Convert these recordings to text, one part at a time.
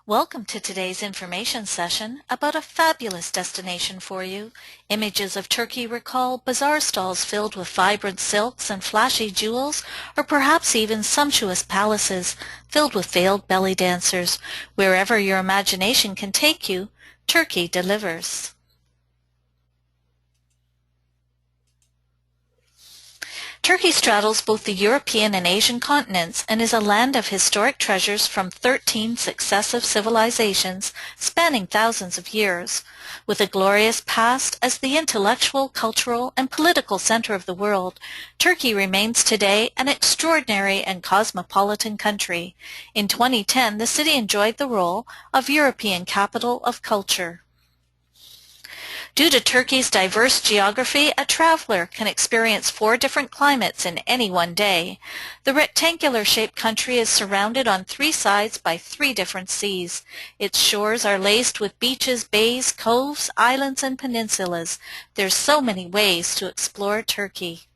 Welcome to today's information session about a fabulous destination for you. Images of Turkey recall bazaar stalls filled with vibrant silks and flashy jewels, or perhaps even sumptuous palaces filled with veiled belly dancers. Wherever your imagination can take you, Turkey delivers. Turkey straddles both the European and Asian continents and is a land of historic treasures from 13 successive civilizations spanning thousands of years. With a glorious past as the intellectual, cultural, and political center of the world, Turkey remains today an extraordinary and cosmopolitan country. In 2010, the city enjoyed the role of European Capital of Culture. Due to Turkey's diverse geography, a traveler can experience 4 different climates in any one day. The rectangular-shaped country is surrounded on 3 sides by 3 different seas. Its shores are laced with beaches, bays, coves, islands, and peninsulas. There's so many ways to explore Turkey.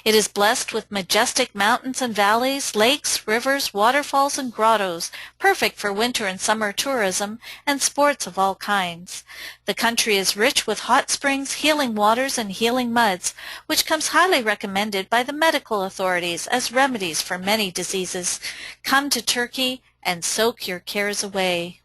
It is blessed with majestic mountains and valleys, lakes, rivers, waterfalls, and grottos, perfect for winter and summer tourism and sports of all kinds. The country is rich with hot springs, healing waters, and healing muds, which comes highly recommended by the medical authorities as remedies for many diseases. Come to Turkey and soak your cares away.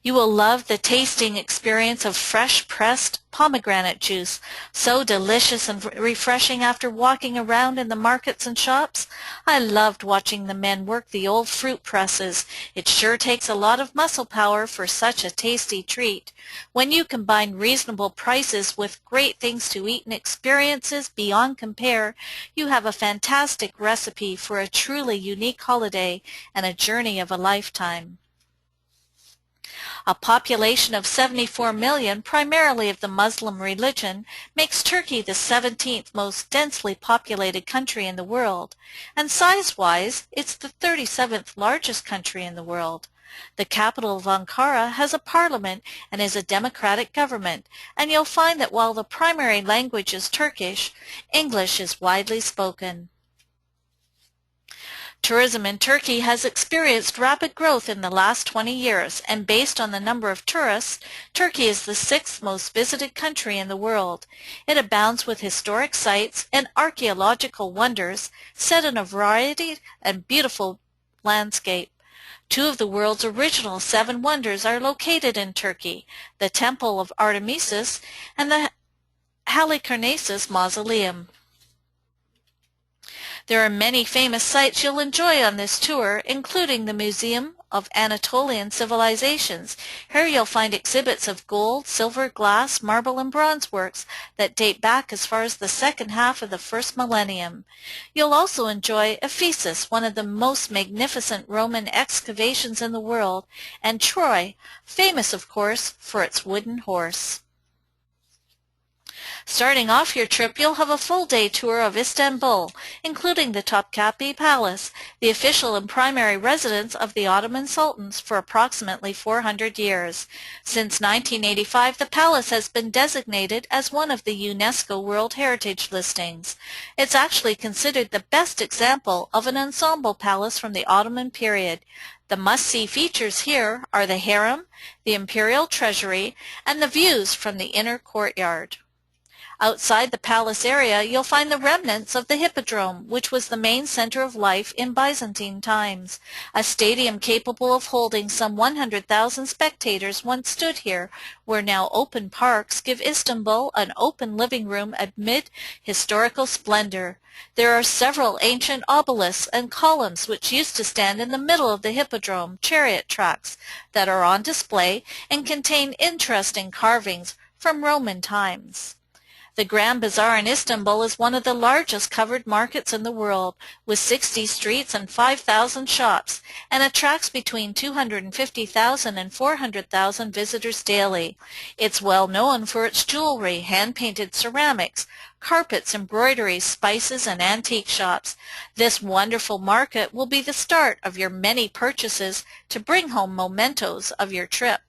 You will love the tasting experience of fresh pressed pomegranate juice, so delicious and refreshing after walking around in the markets and shops. I loved watching the men work the old fruit presses. It sure takes a lot of muscle power for such a tasty treat. When you combine reasonable prices with great things to eat and experiences beyond compare, you have a fantastic recipe for a truly unique holiday and a journey of a lifetime. A population of 74 million, primarily of the Muslim religion, makes Turkey the 17th most densely populated country in the world, and size-wise, it's the 37th largest country in the world. The capital of Ankara has a parliament and is a democratic government, and you'll find that while the primary language is Turkish, English is widely spoken. Tourism in Turkey has experienced rapid growth in the last 20 years, and based on the number of tourists, Turkey is the 6th most visited country in the world. It abounds with historic sites and archaeological wonders set in a variety and beautiful landscape. 2 of the world's original 7 wonders are located in Turkey, the Temple of Artemis and the Halikarnassus Mausoleum. There are many famous sites you'll enjoy on this tour, including the Museum of Anatolian Civilizations. Here you'll find exhibits of gold, silver, glass, marble, and bronze works that date back as far as the second half of the first millennium. You'll also enjoy Ephesus, one of the most magnificent Roman excavations in the world, and Troy, famous of course for its wooden horse. Starting off your trip, you'll have a full-day tour of Istanbul, including the Topkapi Palace, the official and primary residence of the Ottoman Sultans for approximately 400 years. Since 1985, the palace has been designated as one of the UNESCO World Heritage Listings. It's actually considered the best example of an ensemble palace from the Ottoman period. The must-see features here are the harem, the imperial treasury, and the views from the inner courtyard. Outside the palace area, you'll find the remnants of the Hippodrome, which was the main center of life in Byzantine times. A stadium capable of holding some 100,000 spectators once stood here, where now open parks give Istanbul an open living room amid historical splendor. There are several ancient obelisks and columns which used to stand in the middle of the Hippodrome chariot tracks that are on display and contain interesting carvings from Roman times. The Grand Bazaar in Istanbul is one of the largest covered markets in the world, with 60 streets and 5,000 shops, and attracts between 250,000 and 400,000 visitors daily. It's well known for its jewelry, hand-painted ceramics, carpets, embroideries, spices, and antique shops. This wonderful market will be the start of your many purchases to bring home mementos of your trip.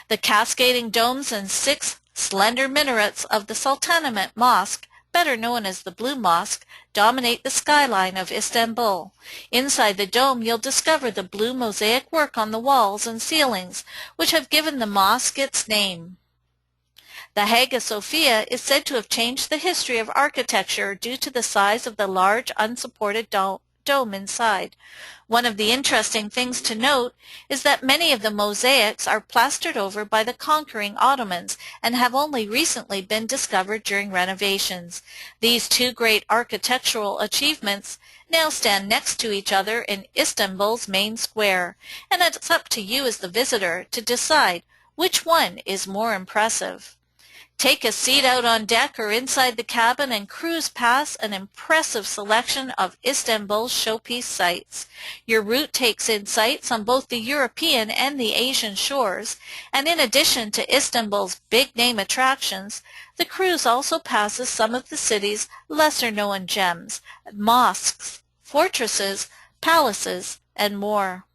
The cascading domes and 6 slender minarets of the Sultanahmet Mosque better known as the Blue Mosque, dominate the skyline of Istanbul. Inside the dome you'll discover the blue mosaic work on the walls and ceilings, which have given the mosque its name. The Hagia Sophia is said to have changed the history of architecture due to the size of the large unsupported dome inside. One of the interesting things to note is that many of the mosaics are plastered over by the conquering Ottomans and have only recently been discovered during renovations. These two great architectural achievements now stand next to each other in Istanbul's main square, and it's up to you as the visitor to decide which one is more impressive. Take a seat out on deck or inside the cabin and cruise past an impressive selection of Istanbul's showpiece sites. Your route takes in sights on both the European and the Asian shores, and in addition to Istanbul's big-name attractions, the cruise also passes some of the city's lesser-known gems, mosques, fortresses, palaces, and more.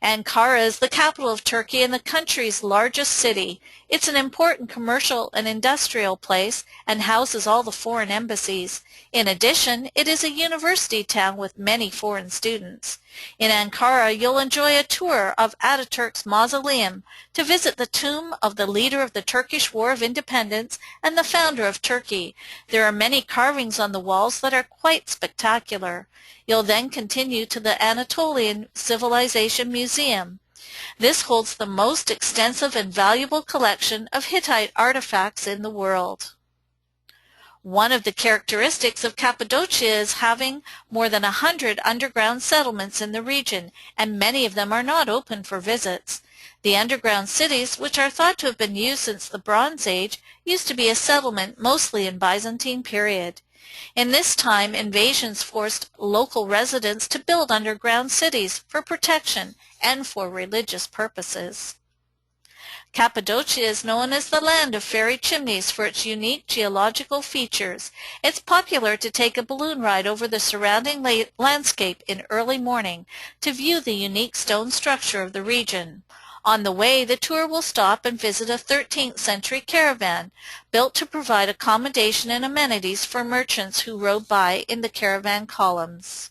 Ankara is the capital of Turkey and the country's largest city. It's an important commercial and industrial place and houses all the foreign embassies. In addition, it is a university town with many foreign students. In Ankara, you'll enjoy a tour of Ataturk's mausoleum to visit the tomb of the leader of the Turkish War of Independence and the founder of Turkey. There are many carvings on the walls that are quite spectacular. You'll then continue to the Anatolian Civilization Museum. This holds the most extensive and valuable collection of Hittite artifacts in the world. One of the characteristics of Cappadocia is having more than 100 underground settlements in the region, and many of them are not open for visits. The underground cities, which are thought to have been used since the Bronze Age, used to be a settlement mostly in Byzantine period. In this time, invasions forced local residents to build underground cities for protection and for religious purposes. Cappadocia is known as the land of fairy chimneys for its unique geological features. It's popular to take a balloon ride over the surrounding landscape in early morning to view the unique stone structure of the region. On the way, the tour will stop and visit a 13th century caravan built to provide accommodation and amenities for merchants who rode by in the caravan columns.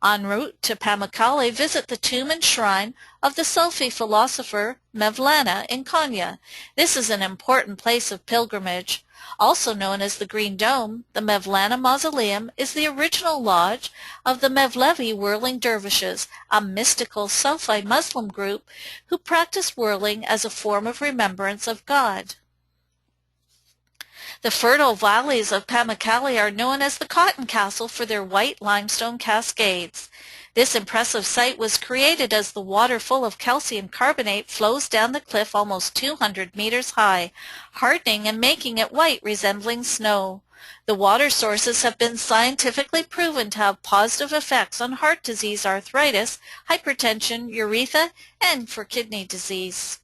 En route to Pamukkale, visit the tomb and shrine of the Sufi philosopher Mevlana in Konya. This is an important place of pilgrimage. Also known as the Green Dome, the Mevlana Mausoleum is the original lodge of the Mevlevi whirling dervishes, a mystical Sufi Muslim group who practice whirling as a form of remembrance of God. The fertile valleys of Pamukkale are known as the Cotton Castle for their white limestone cascades. This impressive site was created as the water full of calcium carbonate flows down the cliff almost 200 meters high, hardening and making it white, resembling snow. The water sources have been scientifically proven to have positive effects on heart disease, arthritis, hypertension, urethra, and for kidney disease.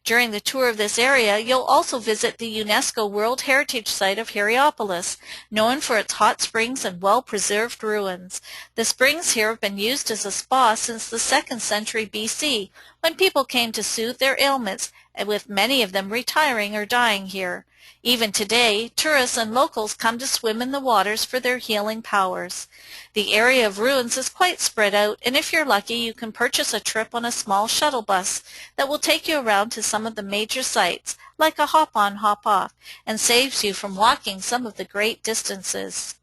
During the tour of this area, you'll also visit the UNESCO World Heritage Site of Hierapolis, known for its hot springs and well-preserved ruins. The springs here have been used as a spa since the 2nd century BC, when people came to soothe their ailments, and with many of them retiring or dying here. Even today, tourists and locals come to swim in the waters for their healing powers. The area of ruins is quite spread out, and if you're lucky, you can purchase a trip on a small shuttle bus that will take you around to some of the major sites, like a hop-on, hop-off, and saves you from walking some of the great distances.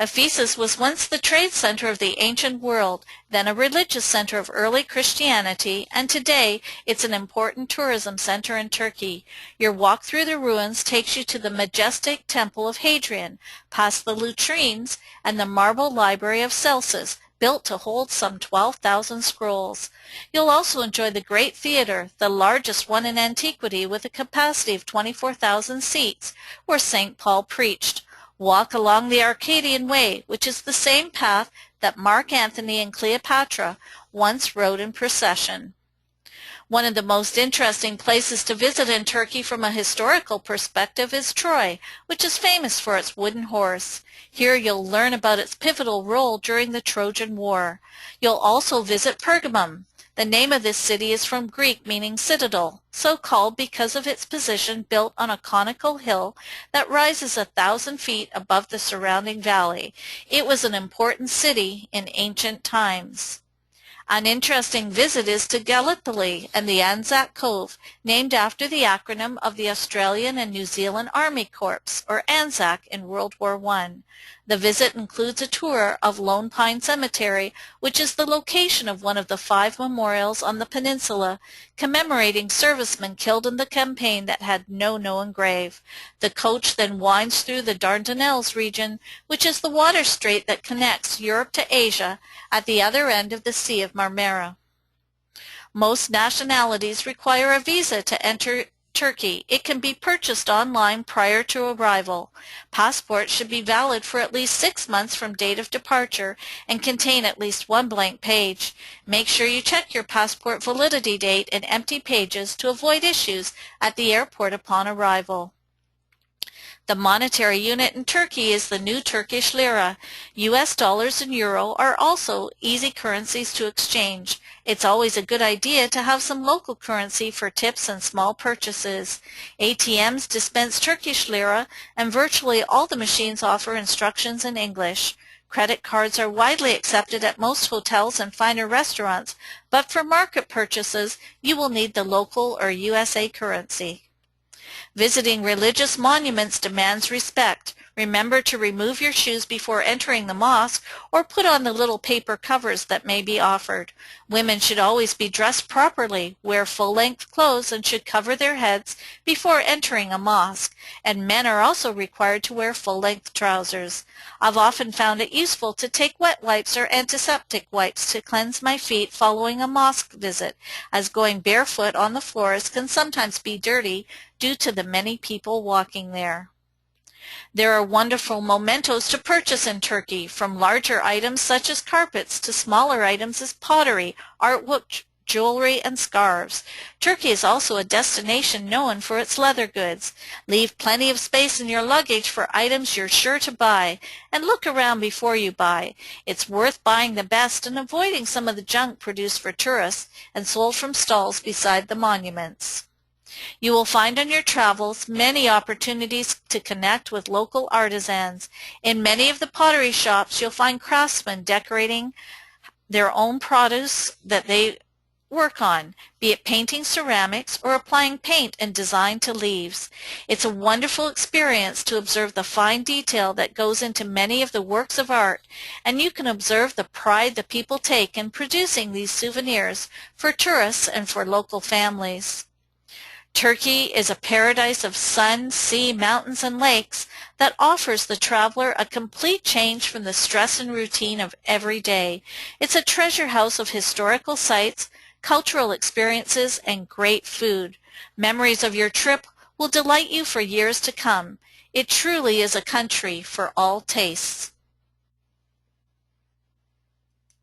Ephesus was once the trade center of the ancient world, then a religious center of early Christianity, and today it's an important tourism center in Turkey. Your walk through the ruins takes you to the majestic Temple of Hadrian, past the latrines, and the marble library of Celsus, built to hold some 12,000 scrolls. You'll also enjoy the Great Theater, the largest one in antiquity with a capacity of 24,000 seats, where St. Paul preached. Walk along the Arcadian Way, which is the same path that Mark Antony and Cleopatra once rode in procession. One of the most interesting places to visit in Turkey from a historical perspective is Troy, which is famous for its wooden horse. Here you'll learn about its pivotal role during the Trojan War. You'll also visit Pergamum, The name of this city is from Greek meaning citadel, so called because of its position built on a conical hill that rises 1,000 feet above the surrounding valley. It was an important city in ancient times. An interesting visit is to Gallipoli and the Anzac Cove, named after the acronym of the Australian and New Zealand Army Corps, or ANZAC, in World War I. The visit includes a tour of Lone Pine Cemetery, which is the location of one of the 5 memorials on the peninsula commemorating servicemen killed in the campaign that had no known grave. The coach then winds through the Dardanelles region, which is the water strait that connects Europe to Asia at the other end of the Sea of Marmara. Most nationalities require a visa to enter Turkey. It can be purchased online prior to arrival. Passports should be valid for at least 6 months from date of departure and contain at least 1 blank page. Make sure you check your passport validity date and empty pages to avoid issues at the airport upon arrival. The monetary unit in Turkey is the new Turkish lira. U.S. dollars and euro are also easy currencies to exchange. It's always a good idea to have some local currency for tips and small purchases. ATMs dispense Turkish lira, and virtually all the machines offer instructions in English. Credit cards are widely accepted at most hotels and finer restaurants, but for market purchases, you will need the local or USA currency. Visiting religious monuments demands respect. Remember to remove your shoes before entering the mosque or put on the little paper covers that may be offered. Women should always be dressed properly, wear full-length clothes, and should cover their heads before entering a mosque, and men are also required to wear full-length trousers. I've often found it useful to take wet wipes or antiseptic wipes to cleanse my feet following a mosque visit, as going barefoot on the floors can sometimes be dirty due to the many people walking there. There are wonderful mementos to purchase in Turkey, from larger items such as carpets to smaller items as pottery, artwork, jewelry, and scarves. Turkey is also a destination known for its leather goods. Leave plenty of space in your luggage for items you're sure to buy, and look around before you buy. It's worth buying the best and avoiding some of the junk produced for tourists and sold from stalls beside the monuments. You will find on your travels many opportunities to connect with local artisans. In many of the pottery shops, you'll find craftsmen decorating their own produce that they work on, be it painting ceramics or applying paint and design to leaves. It's a wonderful experience to observe the fine detail that goes into many of the works of art, and you can observe the pride the people take in producing these souvenirs for tourists and for local families. Turkey is a paradise of sun, sea, mountains, and lakes that offers the traveler a complete change from the stress and routine of every day. It's a treasure house of historical sites, cultural experiences, and great food. Memories of your trip will delight you for years to come. It truly is a country for all tastes.